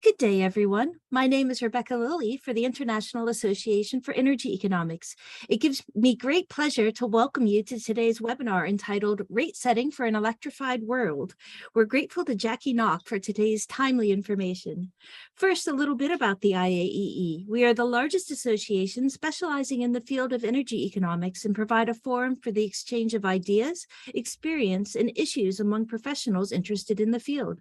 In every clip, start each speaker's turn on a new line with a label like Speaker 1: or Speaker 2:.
Speaker 1: Good day, everyone. My name is Rebecca Lilly for the International Association for Energy Economics. It gives me great pleasure to welcome you to today's webinar entitled Rate Setting for an Electrified World. We're grateful to Jackie Nock for today's timely information. First, a little bit about the IAEE. We are the largest association specializing in the field of energy economics and provide a forum for the exchange of ideas, experience, and issues among professionals interested in the field.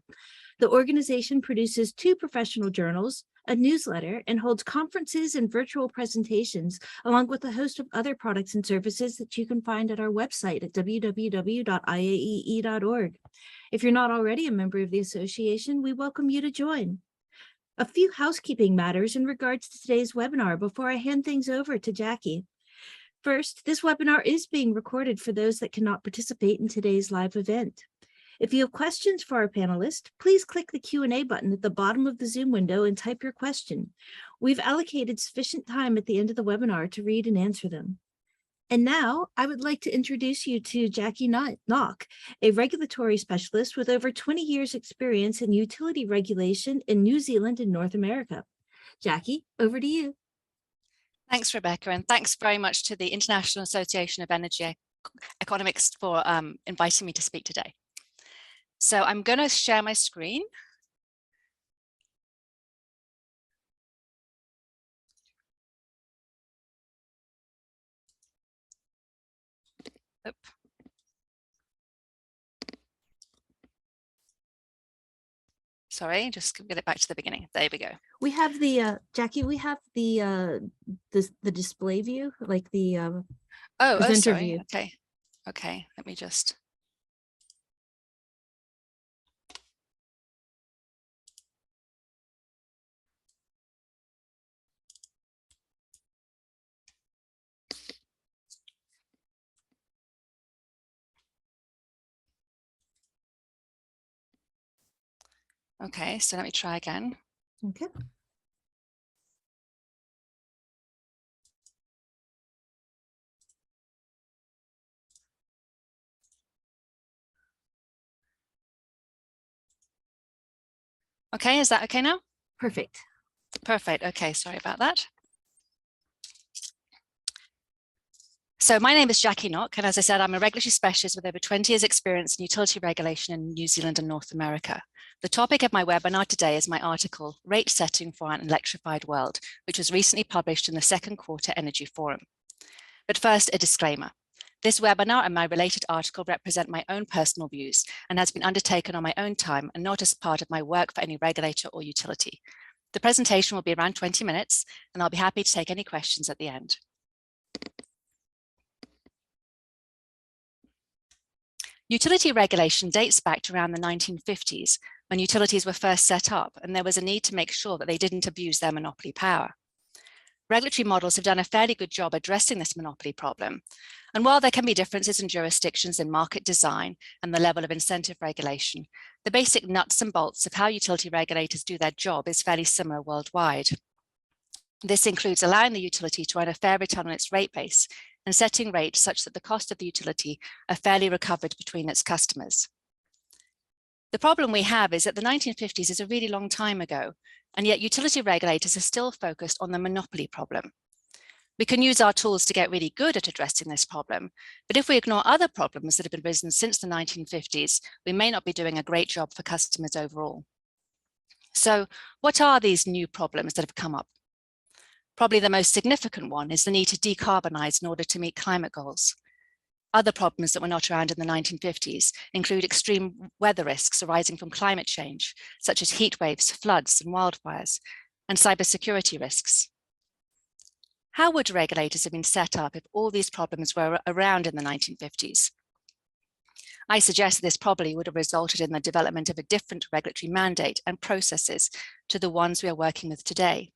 Speaker 1: The organization produces 2 professional journals, a newsletter, and holds conferences and virtual presentations, along with a host of other products and services that you can find at our website at www.iaee.org. If you're not already a member of the association, we welcome you to join. A few housekeeping matters in regards to today's webinar before I hand things over to Jackie. First, this webinar is being recorded for those that cannot participate in today's live event. If you have questions for our panelists, please click the Q&A button at the bottom of the Zoom window and type your question. We've allocated sufficient time at the end of the webinar to read and answer them. And now I would like to introduce you to Jackie Nock, a regulatory specialist with over 20 years experience in utility regulation in New Zealand and North America. Jackie, over to you.
Speaker 2: Thanks, Rebecca, and thanks very much to the International Association of Energy Economics for inviting me to speak today. So I'm going to share my screen. Oop. Sorry, just get it back to the beginning. There we go.
Speaker 1: We have the Jackie. We have the display view, like the presenter
Speaker 2: sorry.
Speaker 1: view.
Speaker 2: Okay. Let me just. Okay, so let me try again.
Speaker 1: Okay.
Speaker 2: Okay, is that okay now?
Speaker 1: Perfect.
Speaker 2: Perfect. Okay, sorry about that. So my name is Jackie Nock, and as I said, I'm a regulatory specialist with over 20 years experience in utility regulation in New Zealand and North America. The topic of my webinar today is my article, Rate Setting for an Electrified World, which was recently published in the Second Quarter Energy Forum. But first, a disclaimer. This webinar and my related article represent my own personal views and has been undertaken on my own time and not as part of my work for any regulator or utility. The presentation will be around 20 minutes, and I'll be happy to take any questions at the end. Utility regulation dates back to around the 1950s, when utilities were first set up, and there was a need to make sure that they didn't abuse their monopoly power. Regulatory models have done a fairly good job addressing this monopoly problem. And while there can be differences in jurisdictions in market design and the level of incentive regulation, the basic nuts and bolts of how utility regulators do their job is fairly similar worldwide. This includes allowing the utility to earn a fair return on its rate base and setting rates such that the cost of the utility are fairly recovered between its customers. The problem we have is that the 1950s is a really long time ago, and yet utility regulators are still focused on the monopoly problem. We can use our tools to get really good at addressing this problem, but if we ignore other problems that have been risen since the 1950s, we may not be doing a great job for customers overall. So what are these new problems that have come up? Probably the most significant one is the need to decarbonize in order to meet climate goals. Other problems that were not around in the 1950s include extreme weather risks arising from climate change, such as heat waves, floods, and wildfires, and cybersecurity risks. How would regulators have been set up if all these problems were around in the 1950s? I suggest this probably would have resulted in the development of a different regulatory mandate and processes to the ones we are working with today.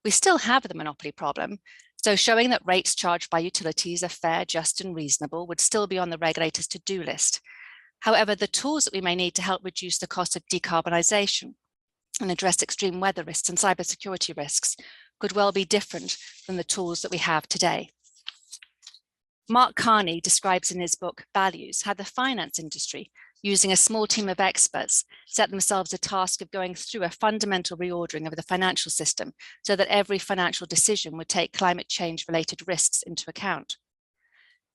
Speaker 2: We still have the monopoly problem, so showing that rates charged by utilities are fair, just, and reasonable would still be on the regulator's to-do list. However, the tools that we may need to help reduce the cost of decarbonisation and address extreme weather risks and cybersecurity risks could well be different from the tools that we have today. Mark Carney describes in his book, Values, how the finance industry using a small team of experts, set themselves a task of going through a fundamental reordering of the financial system so that every financial decision would take climate change-related risks into account.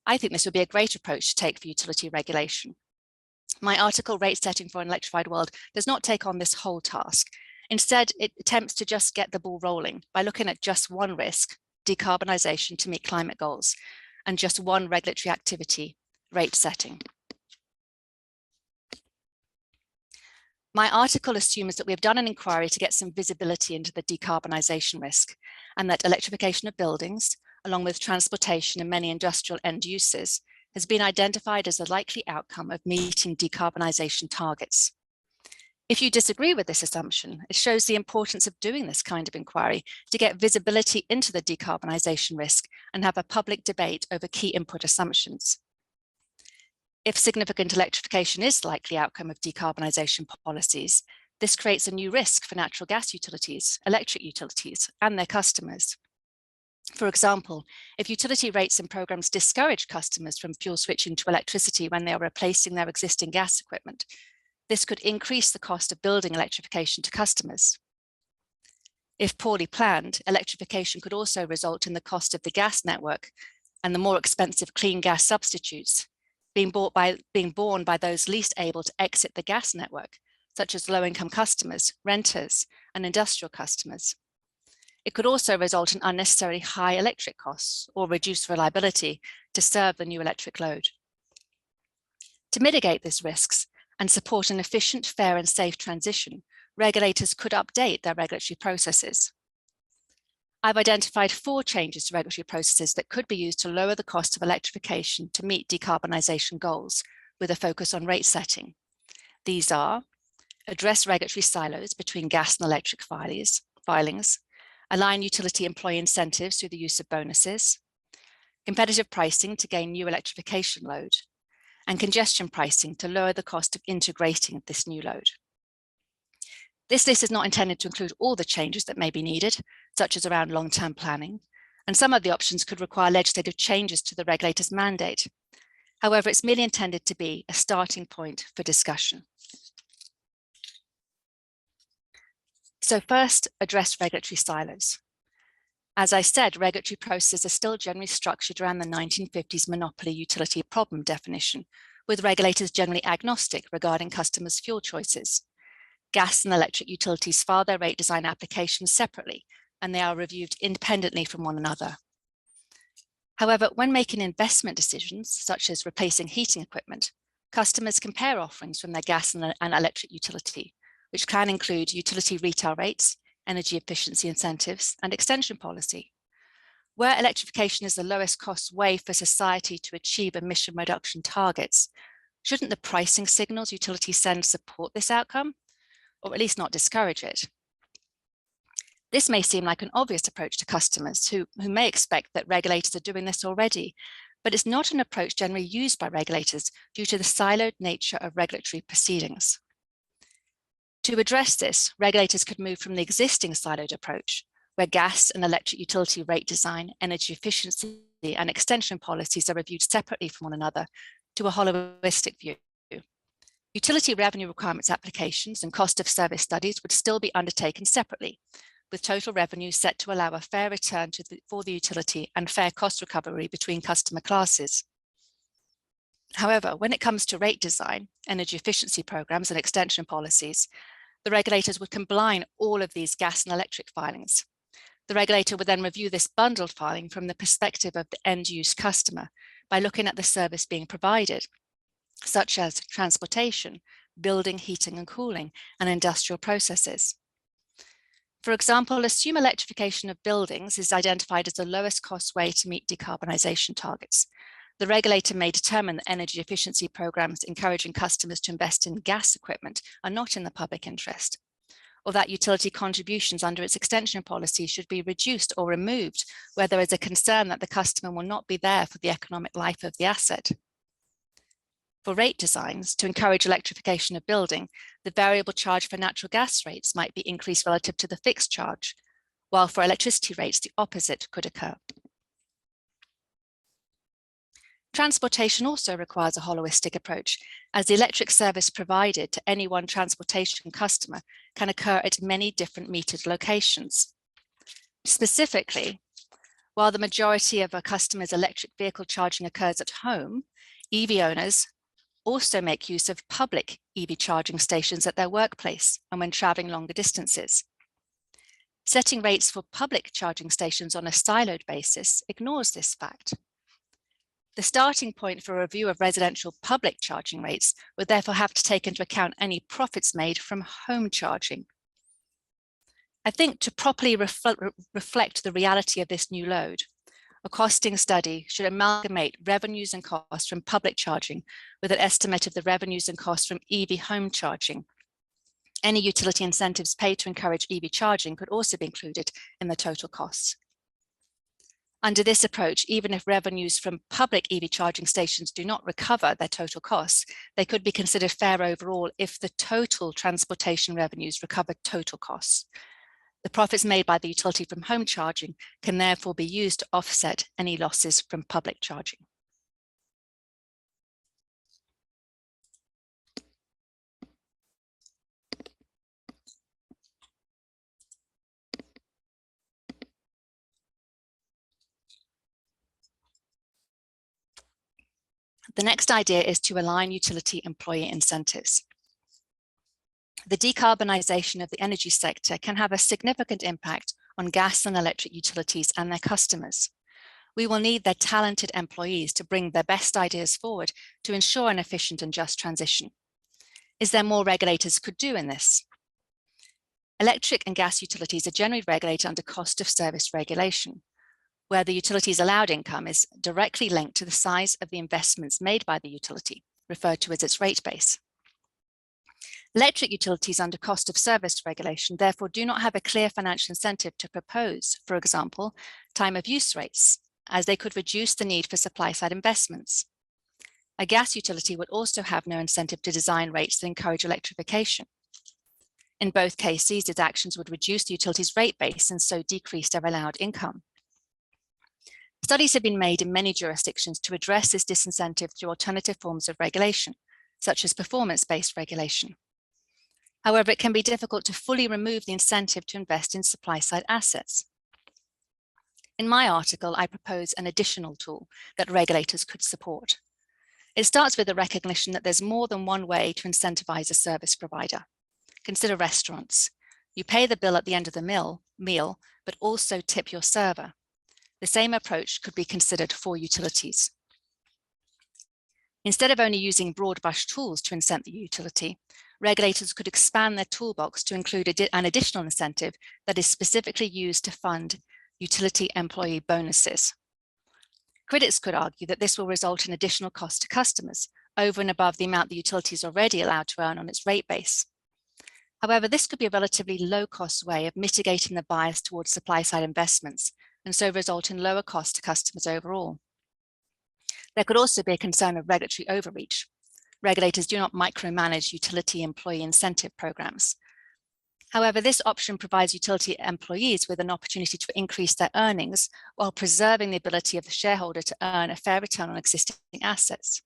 Speaker 2: I think this would be a great approach to take for utility regulation. My article, Rate Setting for an Electrified World, does not take on this whole task. Instead, it attempts to just get the ball rolling by looking at just one risk, decarbonisation to meet climate goals, and just one regulatory activity, rate setting. My article assumes that we have done an inquiry to get some visibility into the decarbonisation risk, and that electrification of buildings, along with transportation and many industrial end uses, has been identified as a likely outcome of meeting decarbonisation targets. If you disagree with this assumption, it shows the importance of doing this kind of inquiry to get visibility into the decarbonisation risk and have a public debate over key input assumptions. If significant electrification is the likely outcome of decarbonisation policies, this creates a new risk for natural gas utilities, electric utilities, and their customers. For example, if utility rates and programs discourage customers from fuel switching to electricity when they are replacing their existing gas equipment, this could increase the cost of building electrification to customers. If poorly planned, electrification could also result in the cost of the gas network and the more expensive clean gas substitutes being borne by those least able to exit the gas network, such as low-income customers, renters, and industrial customers. It could also result in unnecessarily high electric costs or reduced reliability to serve the new electric load. To mitigate these risks and support an efficient, fair, and safe transition, regulators could update their regulatory processes. I've identified 4 changes to regulatory processes that could be used to lower the cost of electrification to meet decarbonisation goals, with a focus on rate setting. These are: address regulatory silos between gas and electric filings, align utility employee incentives through the use of bonuses, competitive pricing to gain new electrification load, and congestion pricing to lower the cost of integrating this new load. This list is not intended to include all the changes that may be needed, such as around long-term planning, and some of the options could require legislative changes to the regulator's mandate. However, it's merely intended to be a starting point for discussion. So first, address regulatory silos. As I said, regulatory processes are still generally structured around the 1950s monopoly utility problem definition, with regulators generally agnostic regarding customers' fuel choices. Gas and electric utilities file their rate design applications separately, and they are reviewed independently from one another. However, when making investment decisions, such as replacing heating equipment, customers compare offerings from their gas and electric utility, which can include utility retail rates, energy efficiency incentives, and extension policy. Where electrification is the lowest cost way for society to achieve emission reduction targets, shouldn't the pricing signals utilities send support this outcome, or at least not discourage it? This may seem like an obvious approach to customers who may expect that regulators are doing this already, but it's not an approach generally used by regulators due to the siloed nature of regulatory proceedings. To address this, regulators could move from the existing siloed approach, where gas and electric utility rate design, energy efficiency, and extension policies are reviewed separately from one another, to a holistic view. Utility revenue requirements applications and cost of service studies would still be undertaken separately, with total revenue set to allow a fair return for the utility and fair cost recovery between customer classes. However, when it comes to rate design, energy efficiency programs, and extension policies, the regulators would combine all of these gas and electric filings. The regulator would then review this bundled filing from the perspective of the end-use customer by looking at the service being provided, such as transportation, building, heating and cooling, and industrial processes. For example, assume electrification of buildings is identified as the lowest cost way to meet decarbonisation targets. The regulator may determine that energy efficiency programs encouraging customers to invest in gas equipment are not in the public interest, or that utility contributions under its extension policy should be reduced or removed where there is a concern that the customer will not be there for the economic life of the asset. For rate designs, to encourage electrification of building, the variable charge for natural gas rates might be increased relative to the fixed charge, while for electricity rates, the opposite could occur. Transportation also requires a holistic approach, as the electric service provided to any one transportation customer can occur at many different metered locations. Specifically, while the majority of a customer's electric vehicle charging occurs at home, EV owners also make use of public EV charging stations at their workplace and when traveling longer distances. Setting rates for public charging stations on a siloed basis ignores this fact. The starting point for a review of residential public charging rates would therefore have to take into account any profits made from home charging. I think to properly reflect the reality of this new load, a costing study should amalgamate revenues and costs from public charging with an estimate of the revenues and costs from EV home charging. Any utility incentives paid to encourage EV charging could also be included in the total costs. Under this approach, even if revenues from public EV charging stations do not recover their total costs, they could be considered fair overall if the total transportation revenues recover total costs. The profits made by the utility from home charging can therefore be used to offset any losses from public charging. The next idea is to align utility employee incentives. The decarbonisation of the energy sector can have a significant impact on gas and electric utilities and their customers. We will need their talented employees to bring their best ideas forward to ensure an efficient and just transition. Is there more regulators could do in this? Electric and gas utilities are generally regulated under cost of service regulation, where the utility's allowed income is directly linked to the size of the investments made by the utility, referred to as its rate base. Electric utilities under cost of service regulation therefore do not have a clear financial incentive to propose, for example, time of use rates, as they could reduce the need for supply-side investments. A gas utility would also have no incentive to design rates that encourage electrification. In both cases, its actions would reduce the utility's rate base and so decrease their allowed income. Studies have been made in many jurisdictions to address this disincentive through alternative forms of regulation, such as performance-based regulation. However, it can be difficult to fully remove the incentive to invest in supply-side assets. In my article, I propose an additional tool that regulators could support. It starts with the recognition that there's more than one way to incentivize a service provider. Consider restaurants. You pay the bill at the end of the meal, but also tip your server. The same approach could be considered for utilities. Instead of only using broad brush tools to incent the utility, regulators could expand their toolbox to include an additional incentive that is specifically used to fund utility employee bonuses. Critics could argue that this will result in additional cost to customers over and above the amount the utility is already allowed to earn on its rate base. However, this could be a relatively low-cost way of mitigating the bias towards supply-side investments and so result in lower costs to customers overall. There could also be a concern of regulatory overreach. Regulators do not micromanage utility employee incentive programs. However, this option provides utility employees with an opportunity to increase their earnings while preserving the ability of the shareholder to earn a fair return on existing assets.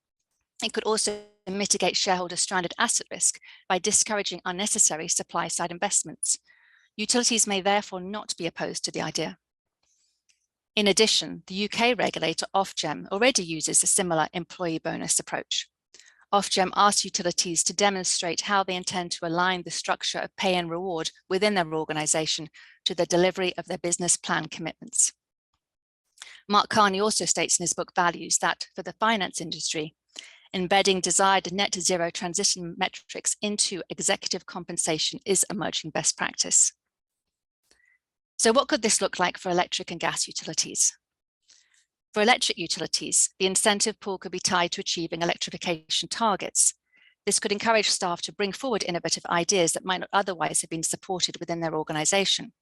Speaker 2: It could also mitigate shareholder stranded asset risk by discouraging unnecessary supply-side investments. Utilities may therefore not be opposed to the idea. In addition, the UK regulator Ofgem already uses a similar employee bonus approach. Ofgem asks utilities to demonstrate how they intend to align the structure of pay and reward within their organisation to the delivery of their business plan commitments. Mark Carney also states in his book Values that for the finance industry, embedding desired net zero transition metrics into executive compensation is emerging best practice. So what could this look like for electric and gas utilities? For electric utilities, the incentive pool could be tied to achieving electrification targets. This could encourage staff to bring forward innovative ideas that might not otherwise have been supported within their organisation.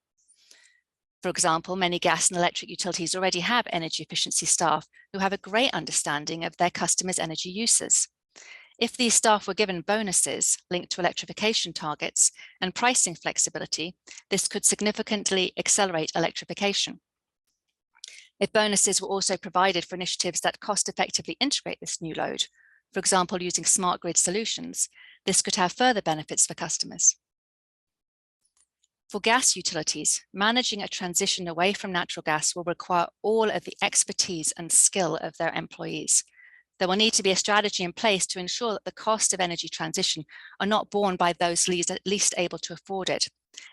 Speaker 2: For example, many gas and electric utilities already have energy efficiency staff who have a great understanding of their customers' energy uses. If these staff were given bonuses linked to electrification targets and pricing flexibility, this could significantly accelerate electrification. If bonuses were also provided for initiatives that cost-effectively integrate this new load, for example, using smart grid solutions, this could have further benefits for customers. For gas utilities, managing a transition away from natural gas will require all of the expertise and skill of their employees. There will need to be a strategy in place to ensure that the cost of energy transition are not borne by those least able to afford it,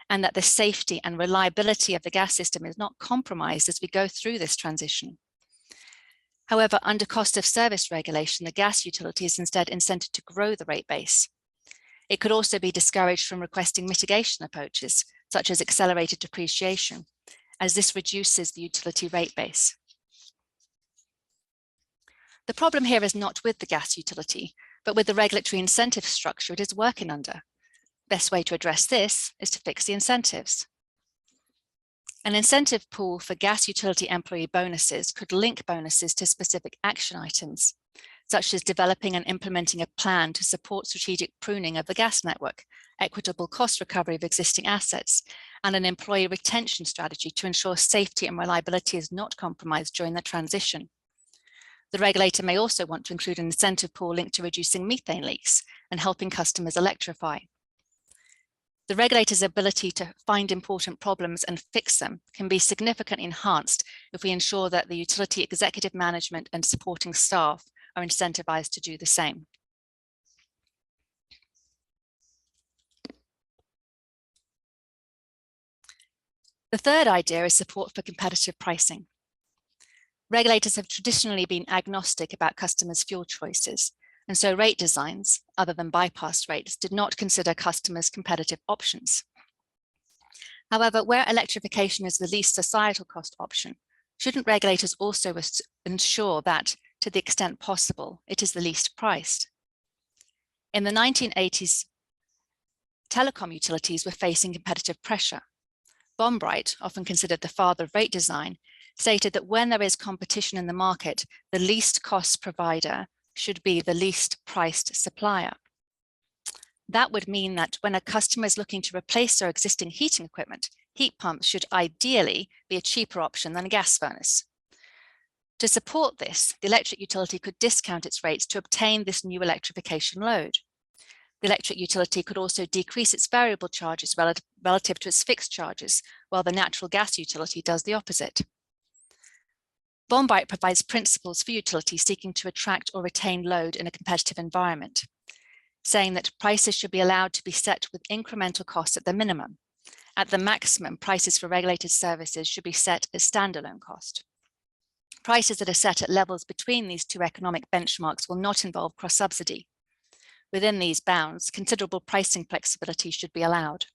Speaker 2: and that the safety and reliability of the gas system is not compromised as we go through this transition. However, under cost of service regulation, the gas utility is instead incented to grow the rate base. It could also be discouraged from requesting mitigation approaches, such as accelerated depreciation, as this reduces the utility rate base. The problem here is not with the gas utility, but with the regulatory incentive structure it is working under. Best way to address this is to fix the incentives. An incentive pool for gas utility employee bonuses could link bonuses to specific action items, such as developing and implementing a plan to support strategic pruning of the gas network, equitable cost recovery of existing assets, and an employee retention strategy to ensure safety and reliability is not compromised during the transition. The regulator may also want to include an incentive pool linked to reducing methane leaks and helping customers electrify. The regulator's ability to find important problems and fix them can be significantly enhanced if we ensure that the utility executive management and supporting staff are incentivized to do the same. The third idea is support for competitive pricing. Regulators have traditionally been agnostic about customers' fuel choices, and so rate designs, other than bypass rates, did not consider customers' competitive options. However, where electrification is the least societal cost option, shouldn't regulators also ensure that, to the extent possible, it is the least priced? In the 1980s, telecom utilities were facing competitive pressure. Bombright, often considered the father of rate design, stated that when there is competition in the market, the least cost provider should be the least priced supplier. That would mean that when a customer is looking to replace their existing heating equipment, heat pumps should ideally be a cheaper option than a gas furnace. To support this, the electric utility could discount its rates to obtain this new electrification load. The electric utility could also decrease its variable charges relative to its fixed charges, while the natural gas utility does the opposite. Bombright provides principles for utilities seeking to attract or retain load in a competitive environment, saying that prices should be allowed to be set with incremental costs at the minimum. At the maximum, prices for regulated services should be set as standalone cost. Prices that are set at levels between these two economic benchmarks will not involve cross-subsidy. Within these bounds, considerable pricing flexibility should be allowed.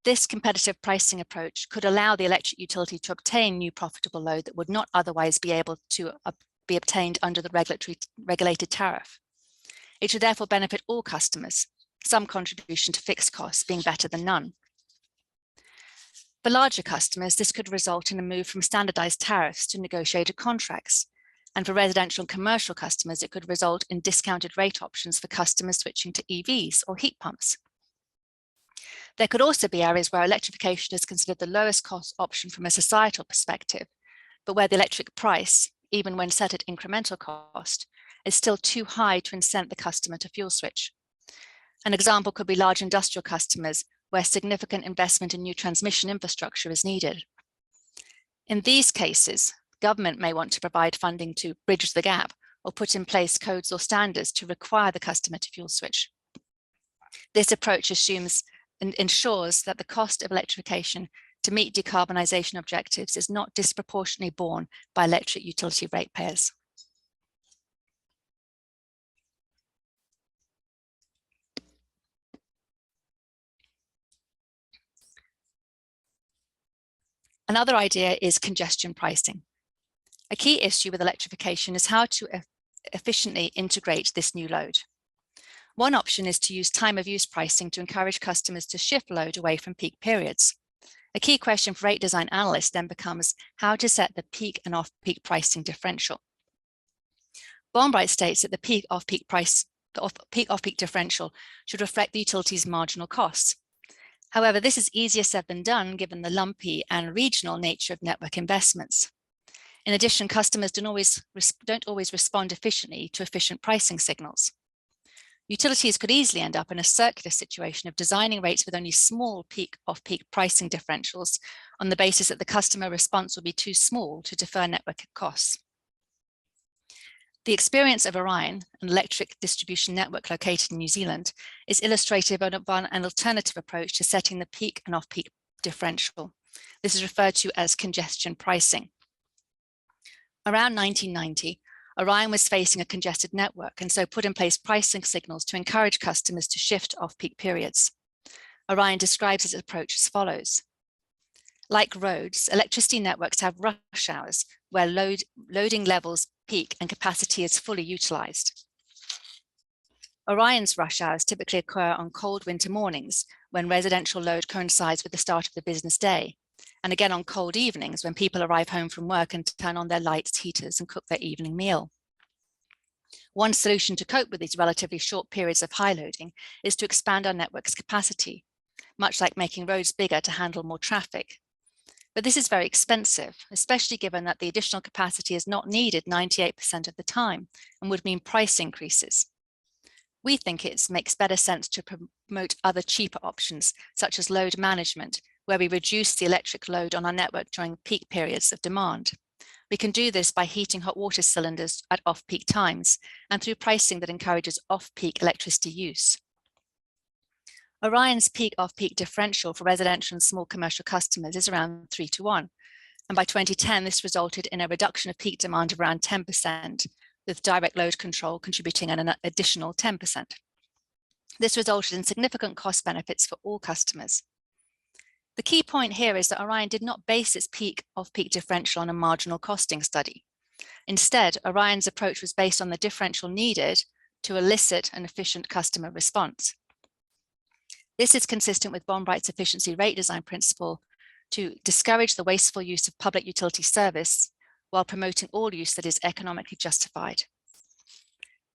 Speaker 2: This competitive pricing approach could allow the electric utility to obtain new profitable load that would not otherwise be able to be obtained under the regulated tariff. It should therefore benefit all customers, some contribution to fixed costs being better than none. For larger customers, this could result in a move from standardized tariffs to negotiated contracts. And for residential and commercial customers, it could result in discounted rate options for customers switching to EVs or heat pumps. There could also be areas where electrification is considered the lowest cost option from a societal perspective, but where the electric price, even when set at incremental cost, is still too high to incent the customer to fuel switch. An example could be large industrial customers where significant investment in new transmission infrastructure is needed. In these cases, government may want to provide funding to bridge the gap or put in place codes or standards to require the customer to fuel switch. This approach assumes and ensures that the cost of electrification to meet decarbonisation objectives is not disproportionately borne by electric utility ratepayers. Another idea is congestion pricing. A key issue with electrification is how to efficiently integrate this new load. One option is to use time of use pricing to encourage customers to shift load away from peak periods. A key question for rate design analysts then becomes how to set the peak and off-peak pricing differential. Bombright states that the peak off-peak differential should reflect the utility's marginal costs. However, this is easier said than done given the lumpy and regional nature of network investments. In addition, customers don't always respond efficiently to efficient pricing signals. Utilities could easily end up in a circular situation of designing rates with only small off-peak pricing differentials on the basis that the customer response will be too small to defer network costs. The experience of Orion, an electric distribution network located in New Zealand, is illustrative of an alternative approach to setting the peak and off-peak differential. This is referred to as congestion pricing. Around 1990, Orion was facing a congested network and so put in place pricing signals to encourage customers to shift off-peak periods. Orion describes its approach as follows. Like roads, electricity networks have rush hours where loading levels peak and capacity is fully utilized. Orion's rush hours typically occur on cold winter mornings when residential load coincides with the start of the business day, and again on cold evenings when people arrive home from work and turn on their lights, heaters, and cook their evening meal. One solution to cope with these relatively short periods of high loading is to expand our network's capacity, much like making roads bigger to handle more traffic. But this is very expensive, especially given that the additional capacity is not needed 98% of the time and would mean price increases. We think it makes better sense to promote other cheaper options, such as load management, where we reduce the electric load on our network during peak periods of demand. We can do this by heating hot water cylinders at off-peak times and through pricing that encourages off-peak electricity use. Orion's peak-off-peak differential for residential and small commercial customers is around 3:1. And by 2010, this resulted in a reduction of peak demand of around 10%, with direct load control contributing an additional 10%. This resulted in significant cost benefits for all customers. The key point here is that Orion did not base its peak-off-peak differential on a marginal costing study. Instead, Orion's approach was based on the differential needed to elicit an efficient customer response. This is consistent with Bond-Bright's efficiency rate design principle to discourage the wasteful use of public utility service while promoting all use that is economically justified.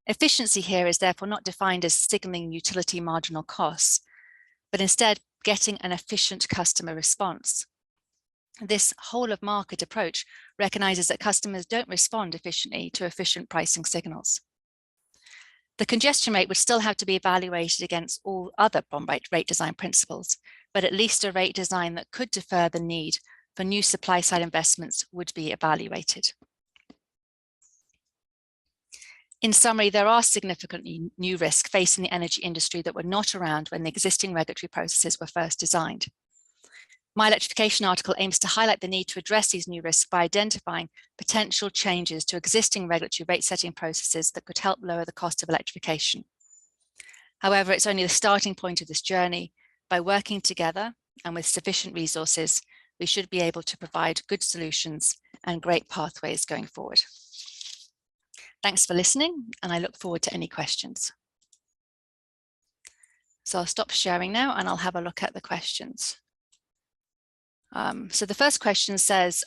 Speaker 2: Efficiency here is therefore not defined as signaling utility marginal costs, but instead getting an efficient customer response. This whole of market approach recognizes that customers don't respond efficiently to efficient pricing signals. The congestion rate would still have to be evaluated against all other Bond-Bright rate design principles, but at least a rate design that could defer the need for new supply side investments would be evaluated. In summary, there are significantly new risks facing the energy industry that were not around when the existing regulatory processes were first designed. My electrification article aims to highlight the need to address these new risks by identifying potential changes to existing regulatory rate setting processes that could help lower the cost of electrification. However, it's only the starting point of this journey. By working together and with sufficient resources, we should be able to provide good solutions and great pathways going forward. Thanks for listening, and I look forward to any questions. So I'll stop sharing now and I'll have a look at the questions. So the first question says,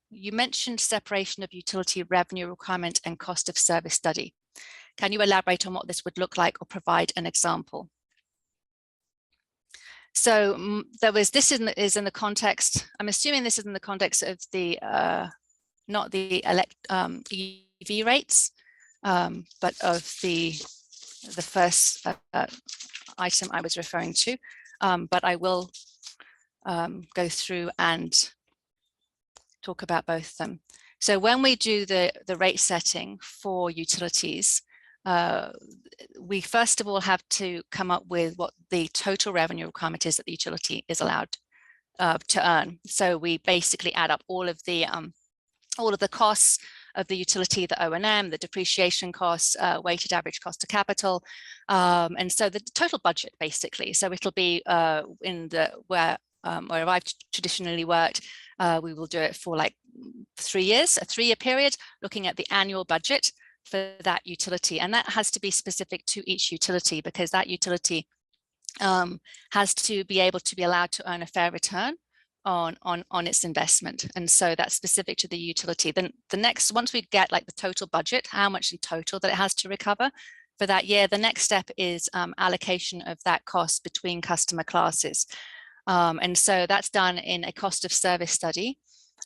Speaker 2: you mentioned separation of utility revenue requirement and cost of service study. Can you elaborate on what this would look like or provide an example? So this is in the context, I'm assuming this is in the context of the, not the EV rates, but of the first item I was referring to, but I will go through and talk about both of them. So when we do the rate setting for utilities, we first of all have to come up with what the total revenue requirement is that the utility is allowed to earn. So we basically add up all of the costs of the utility, the O&M, the depreciation costs, weighted average cost of capital, and so the total budget basically. So it'll be in the where I've traditionally worked, we will do it for like 3 years, a 3-year period, looking at the annual budget for that utility. And that has to be specific to each utility because that utility has to be able to be allowed to earn a fair return on its investment. And so that's specific to the utility. Then the next, once we get like the total budget, how much in total that it has to recover for that year, the next step is allocation of that cost between customer classes. And so that's done in a cost of service study.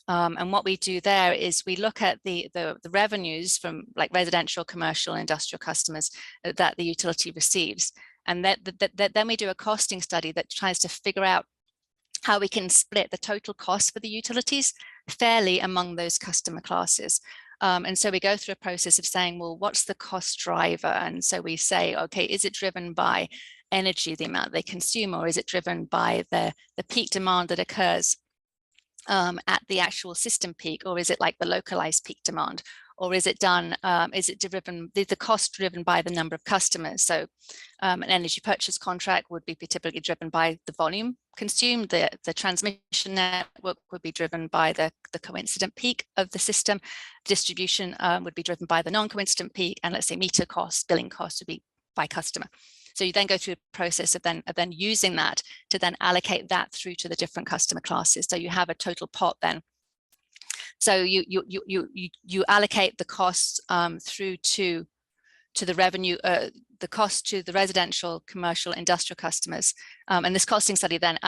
Speaker 2: And what we do there is we look at the revenues from like residential, commercial, industrial customers that the utility receives. And then we do a costing study that tries to figure out how we can split the total cost for the utilities fairly among those customer classes. And so we go through a process of saying, well, what's the cost driver? And so we say, okay, is it driven by energy, the amount they consume, or is it driven by the peak demand that occurs at the actual system peak, or is it like the localized peak demand? Or is it done, is it driven, the cost driven by the number of customers? So an energy purchase contract would be typically driven by the volume consumed. The transmission network would be driven by the coincident peak of the system. Distribution would be driven by the non-coincident peak, and let's say meter costs, billing costs would be by customer. So you then go through a process of then using that to then allocate that through to the different customer classes. So you have a total pot then. So you allocate the costs through to the revenue, the cost to the residential, commercial, industrial customers. And this costing study then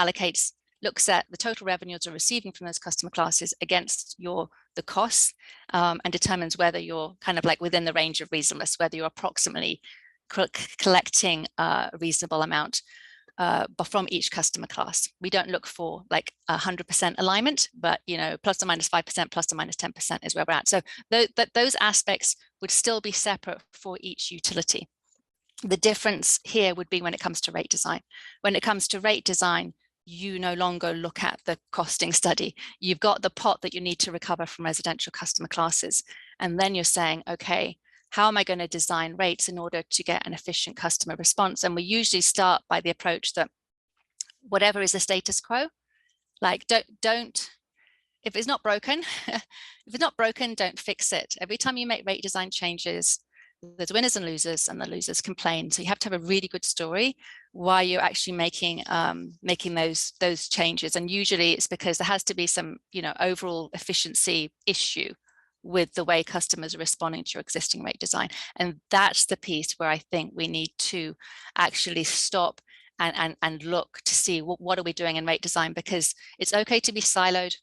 Speaker 2: looks at the total revenues you're receiving from those customer classes against the costs, and determines whether you're kind of like within the range of reasonableness, whether you're approximately collecting a reasonable amount from each customer class. We don't look for like 100% alignment, but plus or minus 5%, plus or minus 10% is where we're at. So those aspects would still be separate for each utility. The difference here would be when it comes to rate design. When it comes to rate design, you no longer look at the costing study. You've got the pot that you need to recover from residential customer classes. And then you're saying, okay, how am I going to design rates in order to get an efficient customer response? And we usually start by the approach that whatever is the status quo, like don't if it's not broken, don't fix it. Every time you make rate design changes, there's winners and losers, and the losers complain. So you have to have a really good story why you're actually making those changes. And usually it's because there has to be some overall efficiency issue with the way customers are responding to your existing rate design. And that's the piece where I think we need to actually stop and look to see what are we doing in rate design, because it's okay to be siloed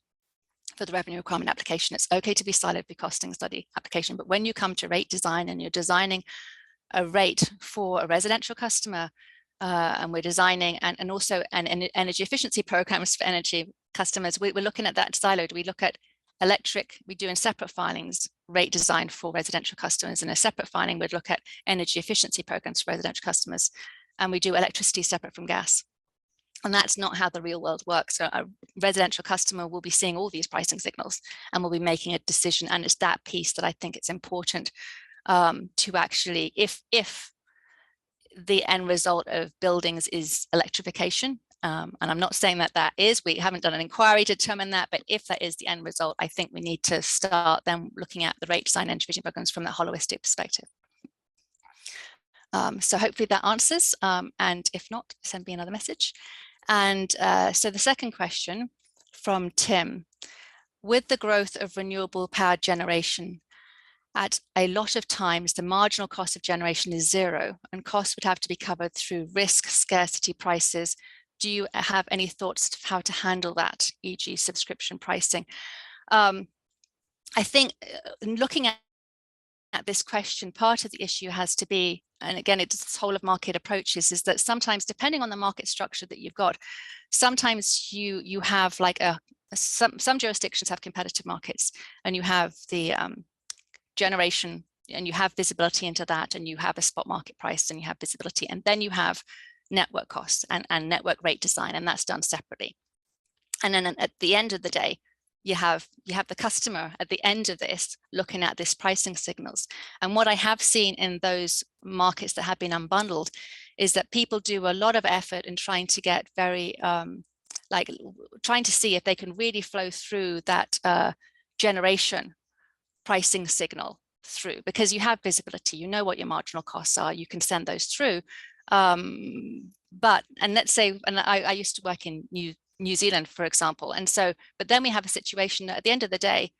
Speaker 2: for the revenue requirement application. It's okay to be siloed for costing study application. But when you come to rate design and you're designing a rate for a residential customer, and we're designing and also an energy efficiency programs for energy customers, we're looking at that siloed. We look at electric, we do in separate filings rate design for residential customers. In a separate filing, we'd look at energy efficiency programs for residential customers, and we do electricity separate from gas. And that's not how the real world works. So a residential customer will be seeing all these pricing signals and will be making a decision. And it's that piece that I think it's important to actually, if the end result of buildings is electrification, and I'm not saying that is, we haven't done an inquiry to determine that, but if that is the end result, I think we need to start then looking at the rate design and vision programs from that holistic perspective. So hopefully that answers, and if not, send me another message. And so the second question from Tim: with the growth of renewable power generation, at a lot of times the marginal cost of generation is zero and costs would have to be covered through risk, scarcity prices. Do you have any thoughts of how to handle that, e.g. subscription pricing? I think looking at this question, part of the issue has to be, and again, it's this whole of market approaches, is that sometimes, depending on the market structure that you've got, sometimes you have like some jurisdictions have competitive markets, and you have the generation, and you have visibility into that, and you have a spot market price, and you have visibility, and then you have network costs and network rate design, and that's done separately. And then at the end of the day, you have the customer at the end of this looking at this pricing signals. And what I have seen in those markets that have been unbundled is that people do a lot of effort in trying to get very trying to see if they can really flow through that generation pricing signal through, because you have visibility, you know what your marginal costs are, you can send those through. But let's say, and I used to work in New Zealand, for example, and so, but then we have a situation that at the end of the day,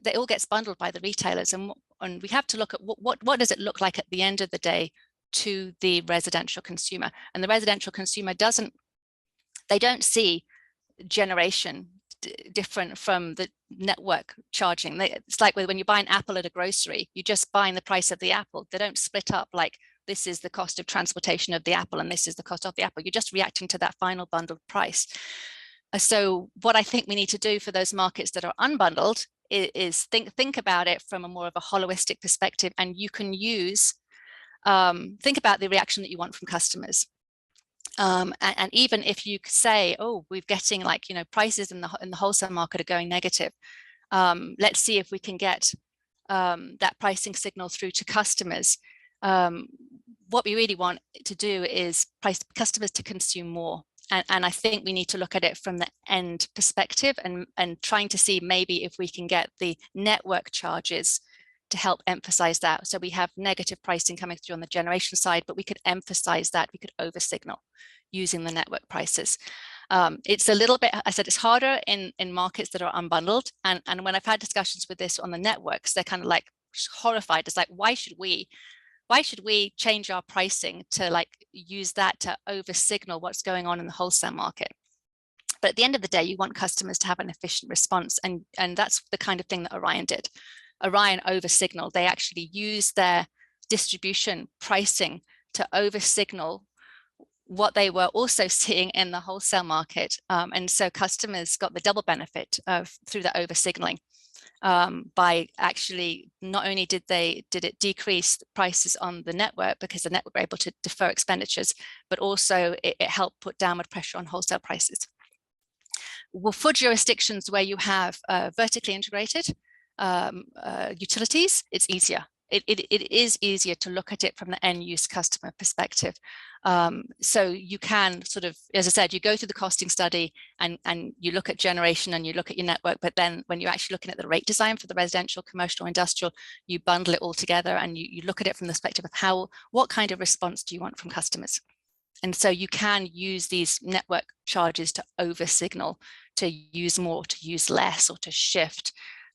Speaker 2: it all gets bundled by the retailers, and we have to look at what does it look like at the end of the day to the residential consumer. And the residential consumer don't see generation different from the network charging. It's like when you buy an apple at a grocery, you're just buying the price of the apple. They don't split up like this is the cost of transportation of the apple and this is the cost of the apple. You're just reacting to that final bundled price. So what I think we need to do for those markets that are unbundled is think about it from a more of a holistic perspective, and you can use think about the reaction that you want from customers. And even if you say, oh, we're getting like, you know, prices in the wholesale market are going negative. Let's see if we can get that pricing signal through to customers. What we really want to do is price customers to consume more. And I think we need to look at it from the end perspective and trying to see maybe if we can get the network charges to help emphasize that. So we have negative pricing coming through on the generation side, but we could emphasize that, we could over signal using the network prices. It's a little bit, I said, it's harder in markets that are unbundled. And when I've had discussions with this on the networks, they're kind of like horrified. It's like, why should we change our pricing to like use that to over signal what's going on in the wholesale market? But at the end of the day, you want customers to have an efficient response. And that's the kind of thing that Orion did. Orion over signaled. They actually used their distribution pricing to over signal what they were also seeing in the wholesale market. And so customers got the double benefit through the over signaling. By actually, not only did it decrease the prices on the network because the network were able to defer expenditures, but also it helped put downward pressure on wholesale prices. Well, for jurisdictions where you have vertically integrated utilities, it's easier. It is easier to look at it from the end use customer perspective. So you can sort of, as I said, you go through the costing study and you look at generation and you look at your network, but then when you're actually looking at the rate design for the residential, commercial, industrial, you bundle it all together and you look at it from the perspective of what kind of response do you want from customers? And so you can use these network charges to over signal, to use more, to use less, or to shift.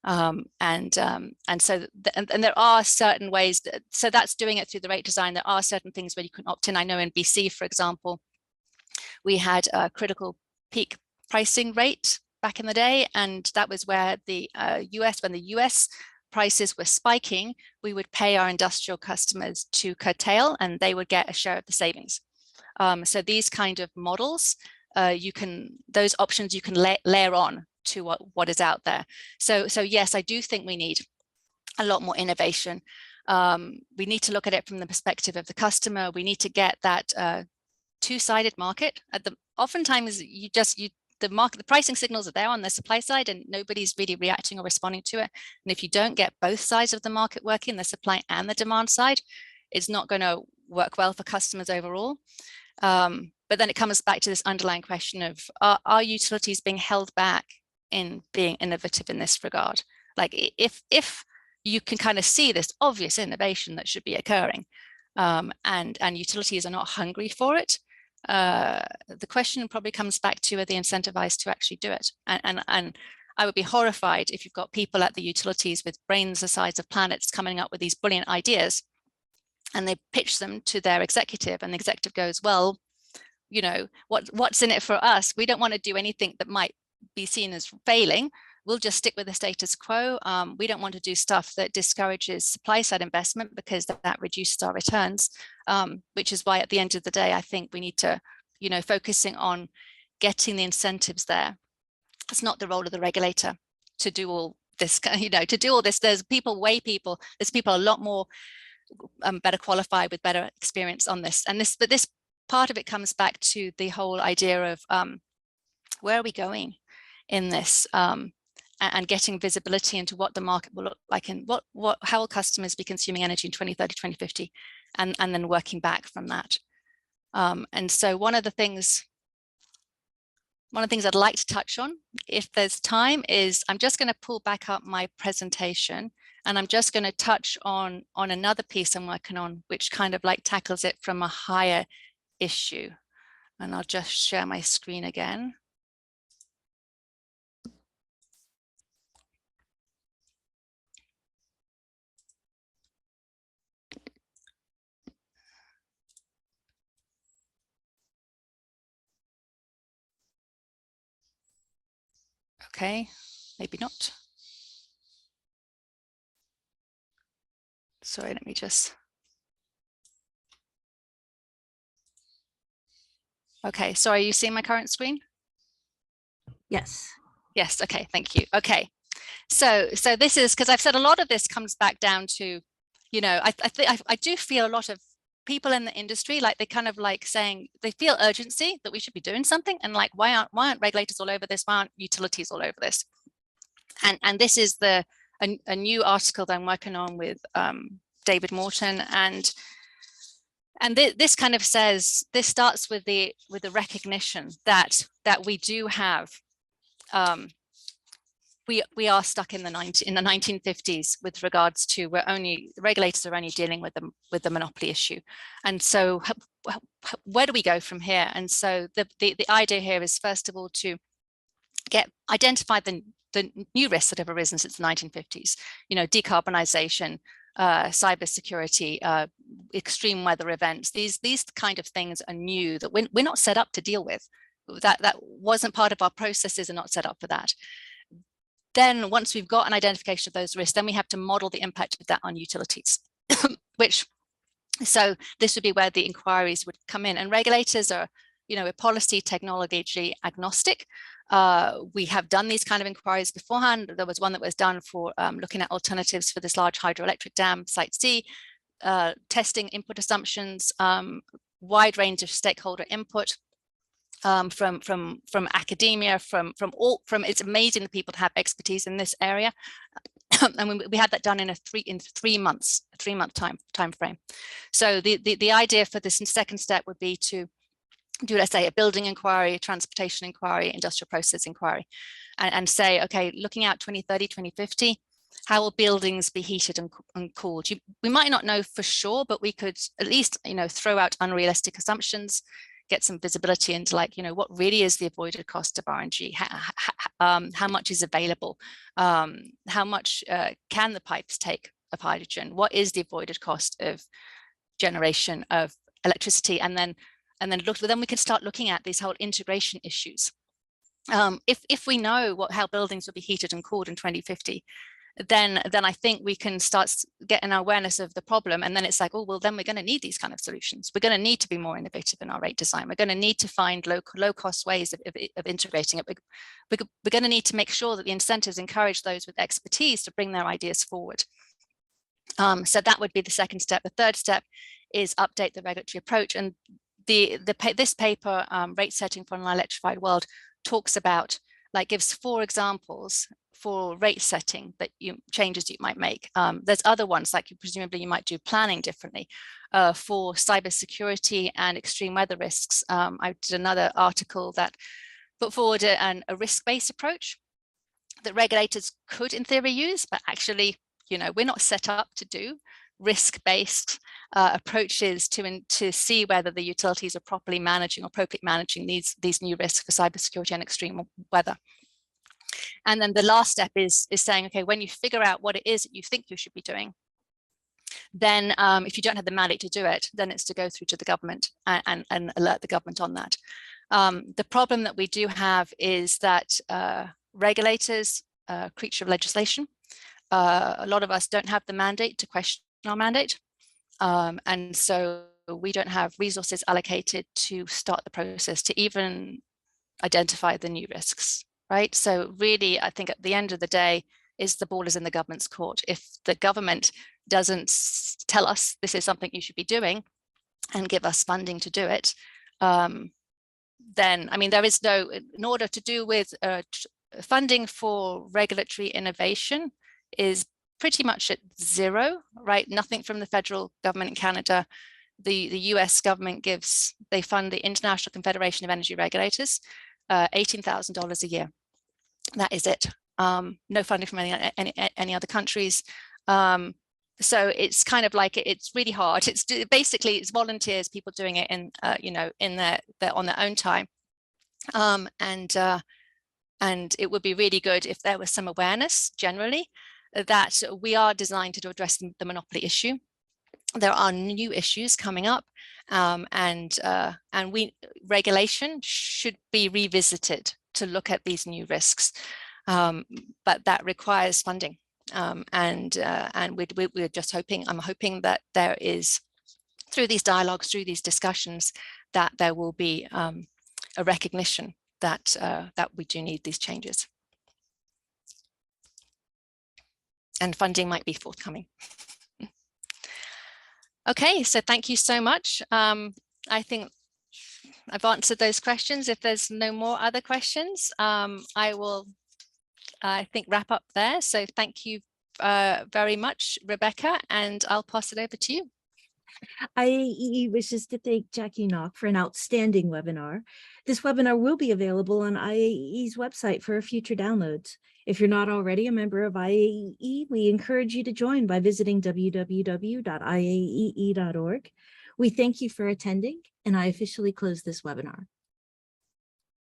Speaker 2: And so there are certain ways so that's doing it through the rate design. There are certain things where you can opt in. I know in BC, for example, we had a critical peak pricing rate back in the day, and that was where the when the US prices were spiking, we would pay our industrial customers to curtail, and they would get a share of the savings. So these kind of models, those options you can layer on to what is out there. So yes, I do think we need a lot more innovation. We need to look at it from the perspective of the customer. We need to get that two-sided market. Oftentimes the pricing signals are there on the supply side and nobody's really reacting or responding to it. And if you don't get both sides of the market working, the supply and the demand side, it's not going to work well for customers overall. But then it comes back to this underlying question of, are utilities being held back in being innovative in this regard? Like if you can kind of see this obvious innovation that should be occurring, and utilities are not hungry for it, the question probably comes back to, are they incentivized to actually do it? And I would be horrified if you've got people at the utilities with brains the size of planets coming up with these brilliant ideas, and they pitch them to their executive, and the executive goes, well, you know, what's in it for us? We don't want to do anything that might be seen as failing. We'll just stick with the status quo. We don't want to do stuff that discourages supply side investment because that reduces our returns, which is why at the end of the day, I think we need to, you know, focusing on getting the incentives there. It's not the role of the regulator to do all this, you know, to do all this. There's people a lot more better qualified with better experience on this. And this part of it comes back to the whole idea of where are we going in this, and getting visibility into what the market will look like and how will customers be consuming energy in 2030, 2050, and then working back from that. And so one of the things I'd like to touch on, if there's time, is I'm just going to pull back up my presentation, and I'm just going to touch on another piece I'm working on, which kind of like tackles it from a higher issue. And I'll just share my screen again. Okay, maybe not. Sorry, let me just. Okay, sorry, are you seeing my current screen?
Speaker 1: Yes.
Speaker 2: Yes, okay, thank you. Okay, so this is, because I've said a lot of this comes back down to, you know, I do feel a lot of people in the industry, like they kind of like saying they feel urgency that we should be doing something, and like why aren't regulators all over this? Why aren't utilities all over this? And this is a new article that I'm working on with David Morton, and this kind of says, this starts with the recognition that we do have we are stuck in the 1950s with regards to the regulators are only dealing with the monopoly issue, and so where do we go from here? And so the idea here is, first of all, to identify the new risks that have arisen since the 1950s. You know, decarbonization, cybersecurity, extreme weather events. These kind of things are new that we're not set up to deal with. That wasn't part of our processes, and not set up for that. Then once we've got an identification of those risks, then we have to model the impact of that on utilities, so this would be where the inquiries would come in. And regulators are, you know, we're policy technology agnostic. We have done these kind of inquiries beforehand. There was one that was done for looking at alternatives for this large hydroelectric dam, Site C, testing input assumptions, wide range of stakeholder input. From academia, from it's amazing the people that have expertise in this area. And we had that done in 3 months, a 3-month time frame. So the idea for this second step would be to do, let's say, a building inquiry, a transportation inquiry, industrial process inquiry, and say, okay, looking out 2030, 2050, how will buildings be heated and cooled? We might not know for sure, but we could at least, you know, throw out unrealistic assumptions, get some visibility into, like, you know, what really is the avoided cost of RNG, how much is available, how much can the pipes take of hydrogen, what is the avoided cost of generation of electricity, and then we can start looking at these whole integration issues. If we know how buildings will be heated and cooled in 2050, then I think we can start getting awareness of the problem. And then it's like, oh, well, then we're going to need these kind of solutions. We're going to need to be more innovative in our rate design. We're going to need to find low cost ways of integrating it. We're going to need to make sure that the incentives encourage those with expertise to bring their ideas forward. So that would be the second step. The third step is update the regulatory approach. And this paper, Rate Setting for an Electrified World, talks about, like, gives 4 examples for rate setting that changes you might make. There's other ones, like presumably you might do planning differently. For cybersecurity and extreme weather risks, I did another article that put forward a risk-based approach that regulators could in theory use, but actually, you know, we're not set up to do risk-based approaches to see whether the utilities are properly managing or appropriately managing these new risks for cybersecurity and extreme weather. And then the last step is saying, okay, when you figure out what it is that you think you should be doing, then if you don't have the mandate to do it, then it's to go through to the government and alert the government on that. The problem that we do have is that regulators, creature of legislation, a lot of us don't have the mandate to question our mandate. And so we don't have resources allocated to start the process to even identify the new risks. Right. So really, I think at the end of the day, the ball is in the government's court. If the government doesn't tell us this is something you should be doing and give us funding to do it, then, I mean, there is no, in order to do with funding for regulatory innovation is pretty much at zero, right? Nothing from the federal government in Canada. The US government they fund the International Confederation of Energy Regulators, $18,000 a year. That is it. No funding from any other countries. So it's kind of like, it's really hard. It's basically, it's volunteers, people doing it in, you know, in on their own time. And it would be really good if there was some awareness generally that we are designed to address the monopoly issue. There are new issues coming up, and regulation should be revisited to look at these new risks. but that requires funding. And we're just hoping, I'm hoping that there is, through these dialogues, through these discussions, that there will be a recognition that that we do need these changes. And funding might be forthcoming. Okay, so thank you so much. I think I've answered those questions. If there's no more other questions, I will, I think, wrap up there. So thank you very much, Rebecca, and I'll pass it over to you.
Speaker 1: IAEE wishes to thank Jackie Nock for an outstanding webinar. This webinar will be available on IAEE's website for future downloads. If you're not already a member of IAEE, we encourage you to join by visiting www.iaee.org. We thank you for attending, and I officially close this webinar.